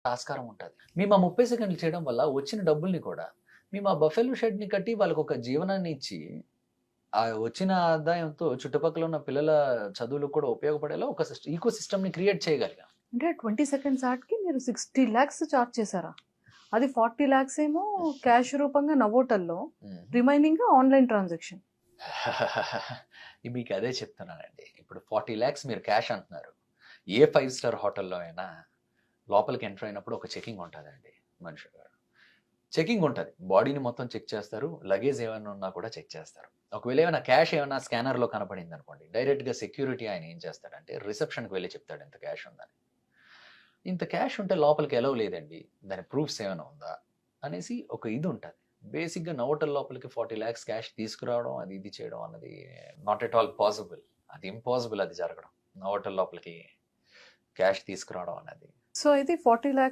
ఆస్కారం ఉంటది. మేము ఆ 30 సెకండ్లు చేయడం వల్ల వచ్చిన డబ్బుల్ని కూడా మేము ఆ బఫెలో షెడ్‌ని కట్టి వాళ్ళకొక జీవనాన్ని ఇచ్చి, ఆ వచ్చిన ఆదాయంతో చుట్టుపక్కల ఉన్న పిల్లల చదువులకు కూడా ఉపయోగపడేలా ఒక ఈకో సిస్టమ్‌ని క్రియేట్ చేయగలిగాం. అంటే 20 సెకండ్స్ ఆర్ట్‌కి మీరు 60 లాక్స్ చార్జ్ చేసారా? అది 40 లాక్స్ ఏమో క్యాష్ రూపంగా నవోటల్లో, హ్మ్. Remaining online transaction. మీకు అదే చెప్తున్నానండి. ఇప్పుడు 40,00,000 మీరు క్యాష్ అంటున్నారు. ఏ 5 స్టార్ హోటల్‌లో అయినా లోపలికి ఎంటర్ అయినప్పుడు ఒక చెకింగ్ ఉంటదండి మనిషి గారు. చెకింగ్ ఉంటది. బాడీని మొత్తం చెక్ చేస్తారు. లగేజ్ ఏమైనా ఉన్నా కూడా చెక్ చేస్తారు. ఒకవేళ ఏమైనా క్యాష్ ఏమైనా స్కానర్‌లో కనపడిందనుకోండి, డైరెక్ట్‌గా సెక్యూరిటీ ఆయన ఏం చేస్తాడంటే రిసెప్షన్‌కి వెళ్లి చెప్తాడు ఇంత క్యాష్ ఉందని. ఇంత క్యాష్ ఉంటే లోపలికి ఎలౌ లేదండి. దాని ప్రూఫ్స్ ఏమైనా ఉందా? అనేసి ఒక ఇది ఉంటది. బేసిక్‌గా నోవోటల్ లోపలికి 40,00,000 క్యాష్ తీసుకురావడం, అది ఇది చేయడం అన్నది నాట్ ఎట్ ఆల్ పాసిబుల్. అది ఇంపాసిబుల్ అది జరగడం. నోవోటల్ లోపలికి క్యాష్ తీసుకురావడం అన్నది. సో, అయితే 40 లాక్స్